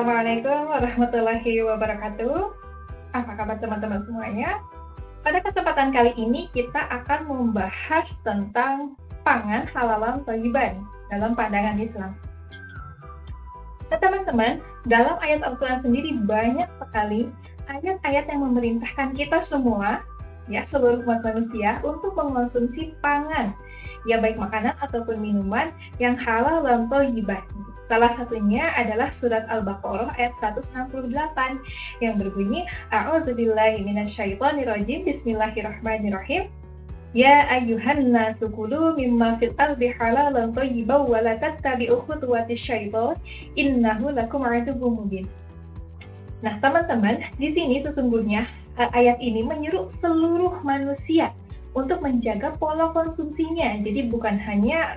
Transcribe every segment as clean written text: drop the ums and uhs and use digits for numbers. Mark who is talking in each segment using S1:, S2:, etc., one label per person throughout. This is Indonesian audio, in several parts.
S1: Assalamualaikum warahmatullahi wabarakatuh. Apa kabar teman-teman semuanya? Pada kesempatan kali ini kita akan membahas tentang pangan halalan thayyiban dalam pandangan Islam. Nah teman-teman, dalam ayat Al-Quran sendiri banyak sekali ayat-ayat yang memerintahkan kita semua, ya seluruh umat manusia untuk mengonsumsi pangan, ya baik makanan ataupun minuman yang halal dan thayyiban. Salah satunya adalah surat Al-Baqarah ayat 168 yang berbunyi A'udzubillahi minasyaitonirrajim Bismillahirrahmanirrahim. Ya ayyuhan nasu kulu mimma fil ardi halalan thayyiban wa la tattabi'u khutuwatis syaiton innahu lakum aduwwum mubin. Nah, teman-teman, di sini sesungguhnya ayat ini menyuruh seluruh manusia untuk menjaga pola konsumsinya. Jadi bukan hanya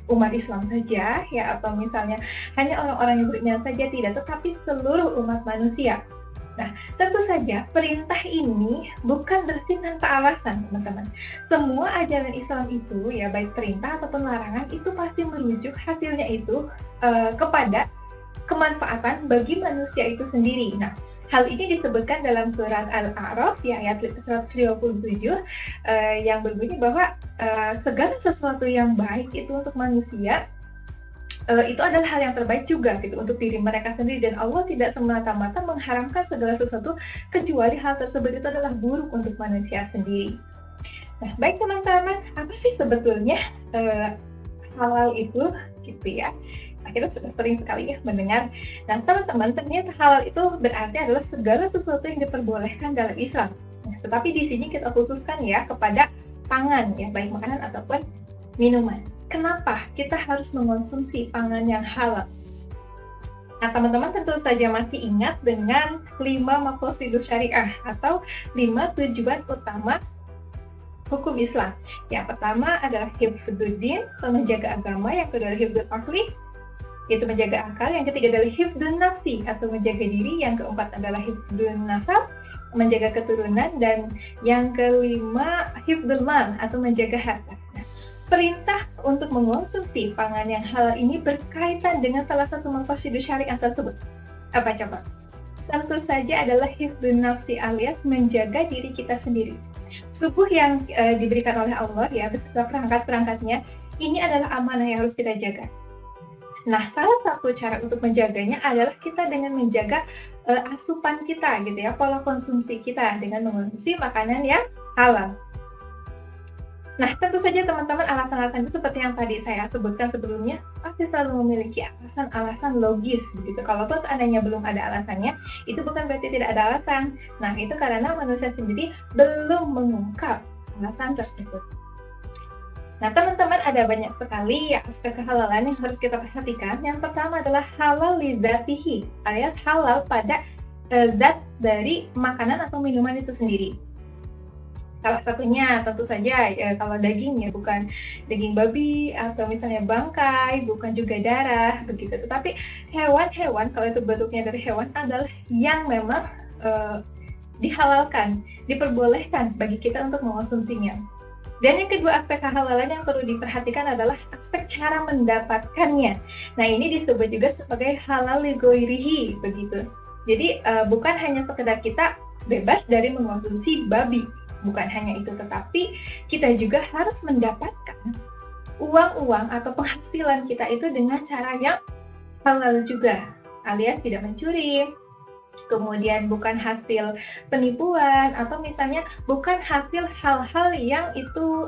S1: umat Islam saja, ya, atau misalnya hanya orang-orang yang beriman saja, tidak, tetapi seluruh umat manusia. Nah, tentu saja perintah ini bukan berarti tanpa alasan, teman-teman. Semua ajaran Islam itu, ya baik perintah ataupun larangan, itu pasti merujuk hasilnya itu kepada kemanfaatan bagi manusia itu sendiri. Nah, hal ini disebutkan dalam surat Al-A'raf ya ayat 127 yang berbunyi bahwa segala sesuatu yang baik itu untuk manusia itu adalah hal yang terbaik juga gitu untuk diri mereka sendiri, dan Allah tidak semata-mata mengharamkan segala sesuatu kecuali hal tersebut itu adalah buruk untuk manusia sendiri. Nah, baik teman-teman, apa sih sebetulnya halal itu gitu ya? Kita sudah sering sekali ya mendengar. Nah teman-teman, ternyata halal itu berarti adalah segala sesuatu yang diperbolehkan dalam Islam. Nah, tetapi di sini kita khususkan ya kepada pangan ya, baik makanan ataupun minuman. Kenapa kita harus mengonsumsi pangan yang halal? Nah teman-teman tentu saja masih ingat dengan 5 maqasidus syariah atau 5 tujuan utama hukum Islam. Yang pertama adalah hifdzuddin, menjaga agama. Yang kedua adalah hifdzul aqli, yaitu menjaga akal. Yang ketiga adalah hifdzun nafsi atau menjaga diri. Yang keempat adalah hifdzun nasab, menjaga keturunan. Dan yang kelima hifdzul mal atau menjaga harta. Nah, perintah untuk mengonsumsi pangan yang halal ini berkaitan dengan salah satu maqasidus syariah tersebut. Apa coba? Tentu saja adalah hifdzun nafsi alias menjaga diri kita sendiri. Tubuh yang diberikan oleh Allah ya beserta perangkat-perangkatnya, ini adalah amanah yang harus kita jaga. Nah, salah satu cara untuk menjaganya adalah kita dengan menjaga asupan kita gitu ya, pola konsumsi kita dengan mengonsumsi makanan yang halal. Nah, tentu saja teman-teman alasan-alasan itu seperti yang tadi saya sebutkan sebelumnya pasti selalu memiliki alasan-alasan logis begitu. Kalaupun seandainya belum ada alasannya, itu bukan berarti tidak ada alasan. Nah, itu karena manusia sendiri belum mengungkap alasan tersebut. Nah teman-teman, ada banyak sekali ya aspek kehalalan yang harus kita perhatikan. Yang pertama adalah halal lidzatihi alias halal pada zat dari makanan atau minuman itu sendiri. Salah satunya tentu saja kalau daging ya bukan daging babi atau misalnya bangkai, bukan juga darah begitu. Tetapi hewan-hewan, kalau itu bentuknya dari hewan, adalah yang memang dihalalkan, diperbolehkan bagi kita untuk mengonsumsinya. Dan yang kedua aspek kehalalan yang perlu diperhatikan adalah aspek cara mendapatkannya. Nah ini disebut juga sebagai halal li ghairihi begitu. Jadi bukan hanya sekedar kita bebas dari mengonsumsi babi, bukan hanya itu, tetapi kita juga harus mendapatkan uang-uang atau penghasilan kita itu dengan cara yang halal juga, alias tidak mencuri. Kemudian bukan hasil penipuan atau misalnya bukan hasil hal-hal yang itu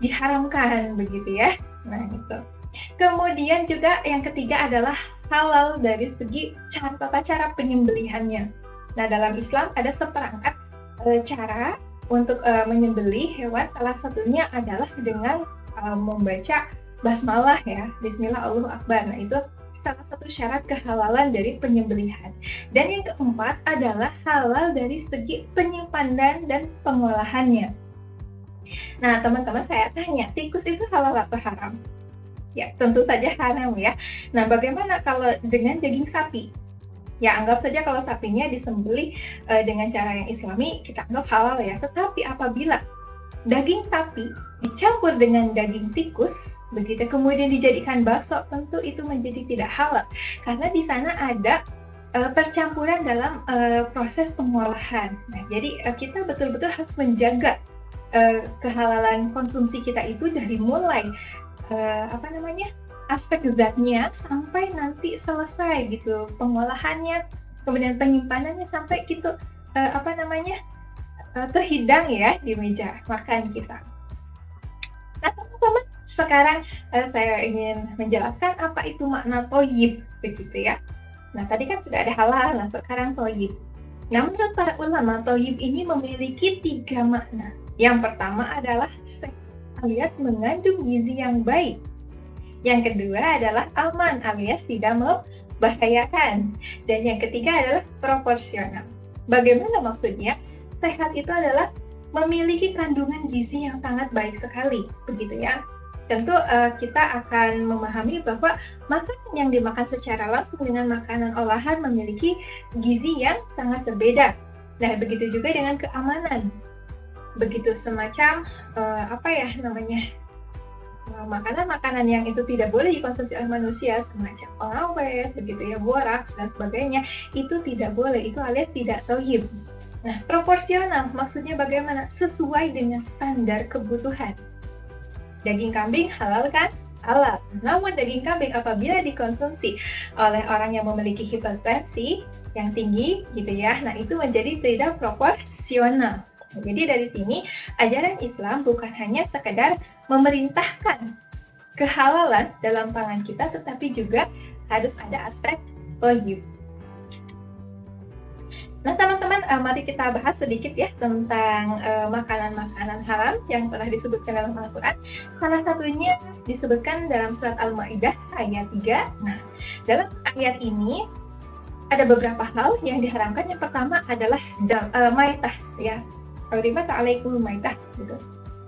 S1: diharamkan begitu ya. Nah itu. Kemudian juga yang ketiga adalah halal dari segi tata cara penyembelihannya. Nah dalam Islam ada seperangkat cara untuk menyembelih hewan. Salah satunya adalah dengan membaca basmalah ya, Bismillah Allahu Akbar. Nah itu salah satu syarat kehalalan dari penyembelihan. Dan yang keempat adalah halal dari segi penyimpanan dan pengolahannya. Nah teman-teman, saya tanya, tikus itu halal atau haram? Ya tentu saja haram ya. Nah bagaimana kalau dengan daging sapi? Ya anggap saja kalau sapinya disembelih dengan cara yang islami, kita anggap halal ya. Tetapi apabila daging sapi dicampur dengan daging tikus, begitu kemudian dijadikan bakso, tentu itu menjadi tidak halal karena di sana ada percampuran dalam proses pengolahan. Nah, jadi kita betul-betul harus menjaga kehalalan konsumsi kita itu dari mulai aspek zatnya sampai nanti selesai gitu pengolahannya, kemudian penyimpanannya sampai gitu terhidang ya di meja makan kita. Nah teman-teman, sekarang saya ingin menjelaskan apa itu makna thayyib begitu ya. Nah tadi kan sudah ada halal, nah sekarang thayyib. Nah menurut para ulama, thayyib ini memiliki 3 makna. Yang pertama adalah sehat alias mengandung gizi yang baik. Yang kedua adalah aman alias tidak membahayakan. Dan yang ketiga adalah proporsional. Bagaimana maksudnya? Sehat itu adalah memiliki kandungan gizi yang sangat baik sekali, begitu ya. Tentu kita akan memahami bahwa makanan yang dimakan secara langsung dengan makanan olahan memiliki gizi yang sangat berbeda. Nah, begitu juga dengan keamanan. Begitu semacam makanan-makanan yang itu tidak boleh dikonsumsi oleh manusia, semacam pengawet, begitu ya, boraks dan sebagainya, itu tidak boleh, itu alias tidak thayyib. Nah, proporsional maksudnya bagaimana? Sesuai dengan standar kebutuhan. Daging kambing halal kan? Halal. Namun daging kambing apabila dikonsumsi oleh orang yang memiliki hipertensi yang tinggi gitu ya, nah itu menjadi tidak proporsional. Jadi dari sini ajaran Islam bukan hanya sekedar memerintahkan kehalalan dalam pangan kita, tetapi juga harus ada aspek thayyib. Nah teman-teman, mari kita bahas sedikit ya tentang makanan-makanan haram yang telah disebutkan dalam Al-Quran. Salah satunya disebutkan dalam surat Al-Ma'idah ayat 3. Nah, dalam ayat ini ada beberapa hal yang diharamkan. Yang pertama adalah maitah ya. Hurimat alaikum maitah gitu.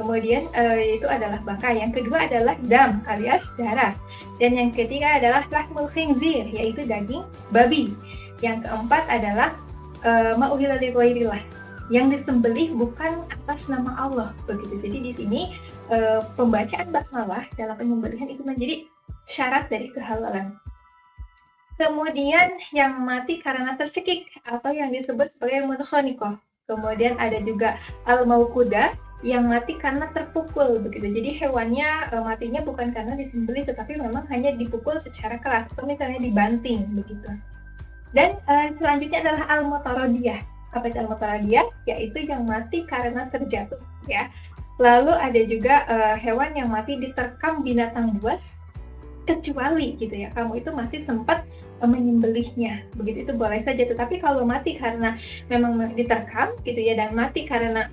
S1: Kemudian itu adalah bangkai. Yang kedua adalah dam alias darah. Dan yang ketiga adalah lahmul khinzir, yaitu daging babi. Yang keempat adalah ma'uhila li ghairillah, yang disembelih bukan atas nama Allah begitu. Jadi di sini pembacaan basmalah dalam penyembelihan itu menjadi syarat dari kehalalan. Kemudian yang mati karena tercekik atau yang disebut sebagai munkhaniqah. Kemudian ada juga al-mauqudah yang mati karena terpukul begitu. Jadi hewannya matinya bukan karena disembelih, tetapi memang hanya dipukul secara keras atau misalnya dibanting begitu. Dan selanjutnya adalah al-mutaradiyah. Apa itu al-mutaradiyah? Yaitu yang mati karena terjatuh ya. Lalu ada juga hewan yang mati diterkam binatang buas, kecuali gitu ya, kamu itu masih sempat menyembelihnya. Begitu itu boleh saja. Tetapi kalau mati karena memang diterkam gitu ya, dan mati karena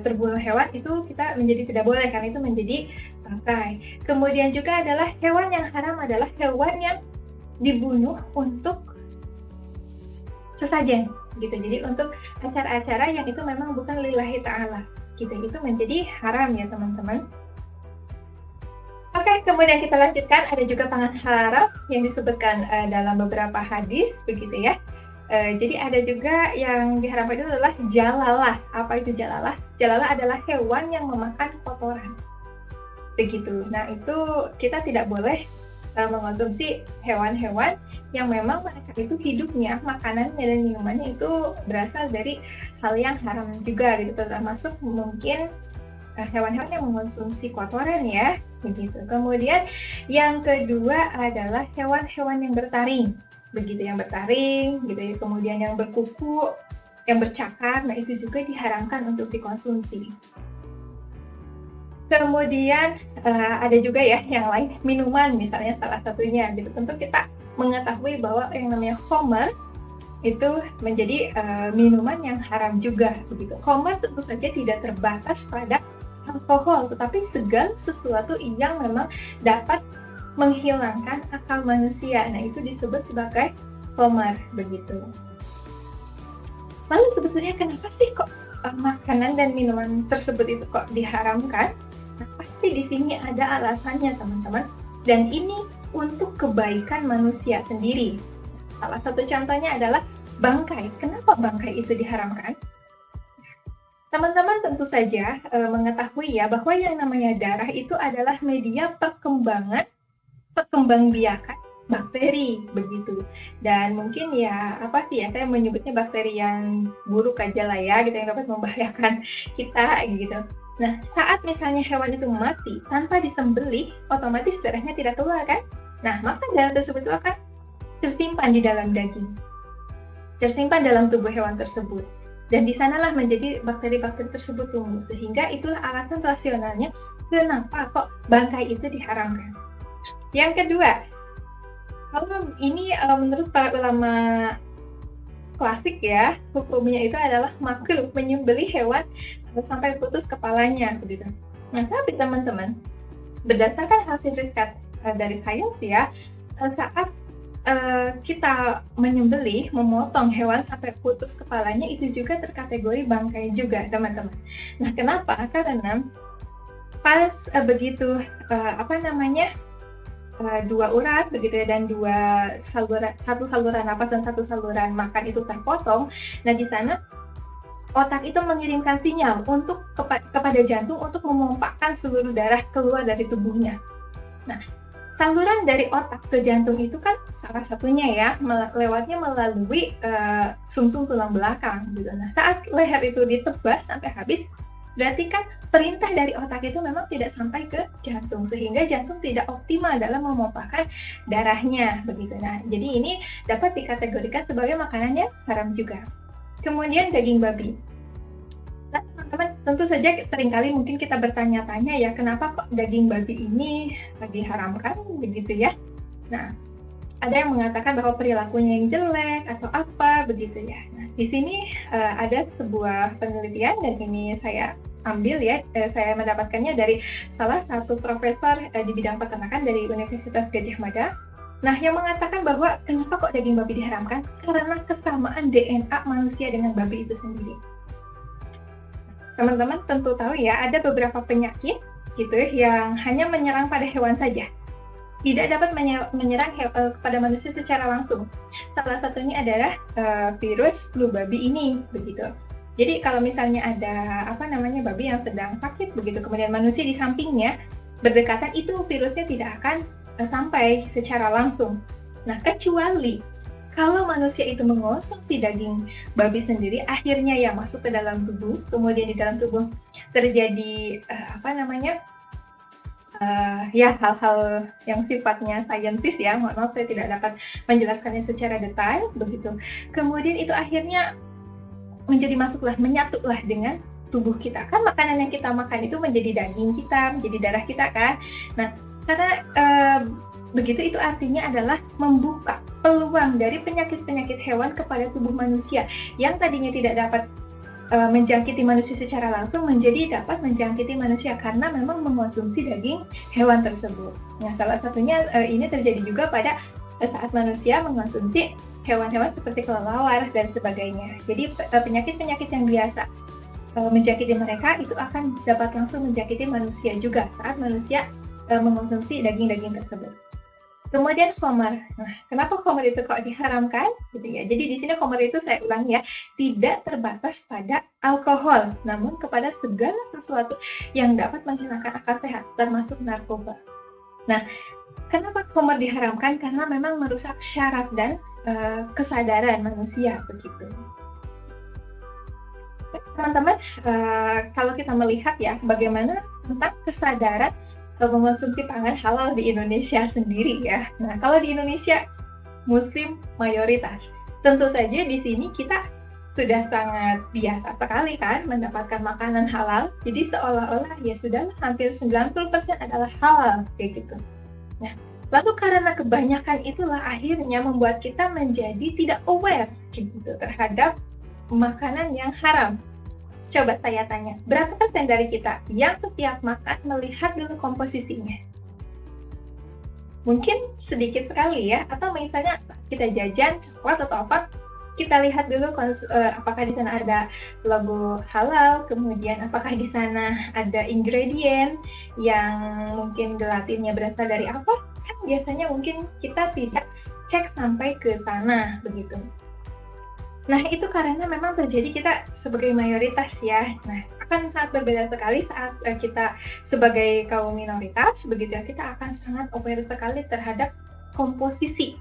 S1: terbunuh hewan, itu kita menjadi tidak boleh karena itu menjadi bangkai. Kemudian juga adalah hewan yang haram adalah hewan yang dibunuh untuk sesajen gitu. Jadi untuk acara-acara yang itu memang bukan lillahi ta'ala gitu, itu menjadi haram ya teman-teman. Oke, kemudian kita lanjutkan. Ada juga pangan haram yang disebutkan dalam beberapa hadis begitu ya. Jadi ada juga yang diharamkan itu adalah jalalah. Apa itu jalalah? Jalalah adalah hewan yang memakan kotoran begitu. Nah itu kita tidak boleh mengonsumsi hewan-hewan yang memang mereka itu hidupnya, makanannya dan minumannya itu berasal dari hal yang haram juga gitu, termasuk mungkin hewan-hewan yang mengonsumsi kotoran ya begitu. Kemudian yang kedua adalah hewan-hewan yang bertaring begitu, yang bertaring gitu ya, kemudian yang berkuku, yang bercakar, nah itu juga diharamkan untuk dikonsumsi. Kemudian ada juga ya yang lain, minuman misalnya salah satunya gitu. Tentu kita mengetahui bahwa yang namanya khamar itu menjadi minuman yang haram juga begitu. Khamar tentu saja tidak terbatas pada alkohol, tetapi segala sesuatu yang memang dapat menghilangkan akal manusia. Nah itu disebut sebagai khamar begitu. Lalu sebetulnya kenapa sih kok makanan dan minuman tersebut itu kok diharamkan? Nah, pasti di sini ada alasannya teman-teman, dan ini untuk kebaikan manusia sendiri. Salah satu contohnya adalah bangkai. Kenapa bangkai itu diharamkan? Teman-teman tentu saja mengetahui ya bahwa yang namanya darah itu adalah media perkembangbiakan bakteri begitu. Dan mungkin ya saya menyebutnya bakteri yang buruk aja lah ya, gitu, yang dapat membahayakan kita gitu. Nah, saat misalnya hewan itu mati tanpa disembelih, otomatis darahnya tidak keluar kan? Nah, maka darah tersebut itu akan tersimpan di dalam daging, tersimpan dalam tubuh hewan tersebut. Dan di sanalah menjadi bakteri-bakteri tersebut tumbuh. Sehingga itulah alasan rasionalnya kenapa kok bangkai itu diharamkan. Yang kedua, kalau ini menurut para ulama klasik ya, hukumnya itu adalah makruh menyembelih hewan sampai putus kepalanya begitu. Nah, tapi teman-teman, berdasarkan hasil riset dari sains ya, saat kita menyembelih, memotong hewan sampai putus kepalanya itu juga terkategori bangkai juga, teman-teman. Nah, kenapa? Karena pas begitu dua urat begitu ya, dan satu saluran napas dan satu saluran makan itu terpotong. Nah, di sana otak itu mengirimkan sinyal untuk kepada jantung untuk memompakkan seluruh darah keluar dari tubuhnya. Nah, saluran dari otak ke jantung itu kan salah satunya ya, lewatnya melalui sumsum tulang belakang gitu. Nah, saat leher itu ditebas sampai habis, berarti kan perintah dari otak itu memang tidak sampai ke jantung, sehingga jantung tidak optimal dalam memompahkan darahnya begitu. Nah, jadi ini dapat dikategorikan sebagai makanan yang haram juga. Kemudian daging babi. Nah, teman-teman, tentu saja seringkali mungkin kita bertanya-tanya ya, kenapa kok daging babi ini diharamkan begitu ya. Nah, ada yang mengatakan bahwa perilakunya yang jelek atau apa begitu ya. Nah, di sini ada sebuah penelitian, dan ini saya ambil ya, saya mendapatkannya dari salah satu profesor di bidang peternakan dari Universitas Gadjah Mada. Nah, yang mengatakan bahwa kenapa kok daging babi diharamkan? Karena kesamaan DNA manusia dengan babi itu sendiri. Teman-teman tentu tahu ya, ada beberapa penyakit gitu yang hanya menyerang pada hewan saja, tidak dapat menyerang kepada manusia secara langsung. Salah satunya adalah virus flu babi ini begitu. Jadi kalau misalnya ada babi yang sedang sakit begitu, kemudian manusia di sampingnya berdekatan, itu virusnya tidak akan sampai secara langsung. Nah, kecuali kalau manusia itu mengonsumsi daging babi sendiri, akhirnya ya masuk ke dalam tubuh, kemudian di dalam tubuh terjadi hal-hal yang sifatnya saintis ya, mohon maaf saya tidak dapat menjelaskannya secara detail begitu. Kemudian itu akhirnya menyatulah dengan tubuh kita. Kan makanan yang kita makan itu menjadi daging kita, menjadi darah kita kan. Nah, karena begitu, itu artinya adalah membuka peluang dari penyakit-penyakit hewan kepada tubuh manusia yang tadinya tidak dapat menjangkiti manusia secara langsung, menjadi dapat menjangkiti manusia karena memang mengonsumsi daging hewan tersebut. Nah, salah satunya ini terjadi juga pada saat manusia mengonsumsi hewan-hewan seperti kelelawar dan sebagainya. Jadi penyakit-penyakit yang biasa menjangkiti mereka itu akan dapat langsung menjangkiti manusia juga saat manusia mengonsumsi daging-daging tersebut. Kemudian khamar. Nah, kenapa khamar itu kok diharamkan? Gitu ya. Jadi di sini khamar itu, saya ulangi ya, tidak terbatas pada alkohol, namun kepada segala sesuatu yang dapat menghilangkan akal sehat, termasuk narkoba. Nah, kenapa khamar diharamkan? Karena memang merusak syaraf dan kesadaran manusia begitu. Teman-teman, kalau kita melihat ya, bagaimana tentang kesadaran mengonsumsi pangan halal di Indonesia sendiri ya. Nah, kalau di Indonesia Muslim mayoritas, tentu saja di sini kita sudah sangat biasa sekali kan mendapatkan makanan halal. Jadi seolah-olah ya sudah hampir 90% adalah halal kayak gitu. Nah, lalu karena kebanyakan itulah akhirnya membuat kita menjadi tidak aware gitu terhadap makanan yang haram. Coba saya tanya, berapa persen dari kita yang setiap makan melihat dulu komposisinya? Mungkin sedikit sekali ya, atau misalnya saat kita jajan coklat atau apa, kita lihat dulu apakah di sana ada logo halal, kemudian apakah di sana ada ingredient yang mungkin gelatinnya berasal dari apa? Kan biasanya mungkin kita tidak cek sampai ke sana begitu. Nah, itu karena memang terjadi kita sebagai mayoritas ya. Nah, akan sangat berbeda sekali saat kita sebagai kaum minoritas, begitu ya, kita akan sangat aware sekali terhadap komposisi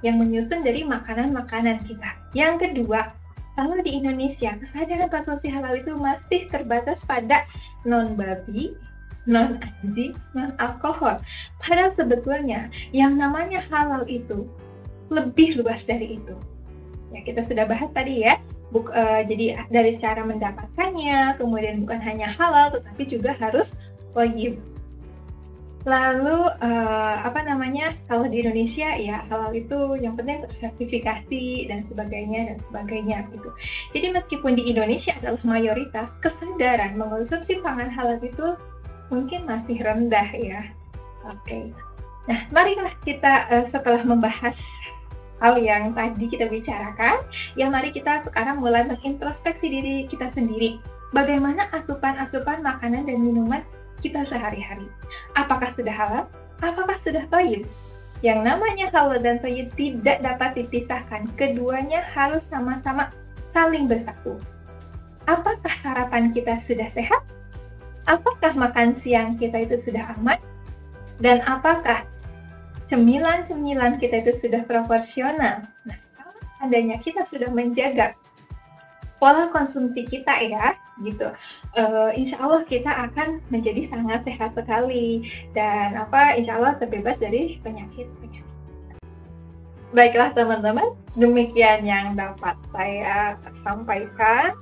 S1: yang menyusun dari makanan-makanan kita. Yang kedua, kalau di Indonesia, kesadaran konsumsi halal itu masih terbatas pada non-babi, non-anjing, non-alkohol. Padahal sebetulnya yang namanya halal itu lebih luas dari itu. Ya, kita sudah bahas tadi ya, jadi dari cara mendapatkannya, kemudian bukan hanya halal, tetapi juga harus wajib. Lalu, kalau di Indonesia ya halal itu yang penting tersertifikasi dan sebagainya, gitu. Jadi meskipun di Indonesia adalah mayoritas, kesadaran mengonsumsi pangan halal itu mungkin masih rendah ya. Oke. Nah, marilah kita setelah membahas hal yang tadi kita bicarakan, ya mari kita sekarang mulai mengintrospeksi diri kita sendiri. Bagaimana asupan-asupan makanan dan minuman kita sehari-hari? Apakah sudah halal? Apakah sudah thayyib? Yang namanya halal dan thayyib tidak dapat dipisahkan. Keduanya harus sama-sama saling bersatu. Apakah sarapan kita sudah sehat? Apakah makan siang kita itu sudah aman? Dan apakah cemilan-cemilan kita itu sudah proporsional? Nah, kalau adanya kita sudah menjaga pola konsumsi kita ya, gitu, insya Allah kita akan menjadi sangat sehat sekali dan insya Allah terbebas dari penyakit-penyakit. Baiklah teman-teman, demikian yang dapat saya sampaikan.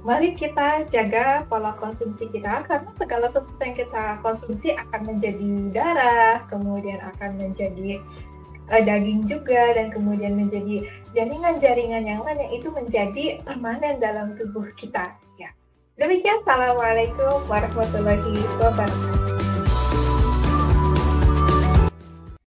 S1: Mari kita jaga pola konsumsi kita, karena segala sesuatu yang kita konsumsi akan menjadi darah, kemudian akan menjadi daging juga, dan kemudian menjadi jaringan-jaringan yang lain yang itu menjadi permanen dalam tubuh kita. Ya. Demikian, Assalamualaikum warahmatullahi wabarakatuh.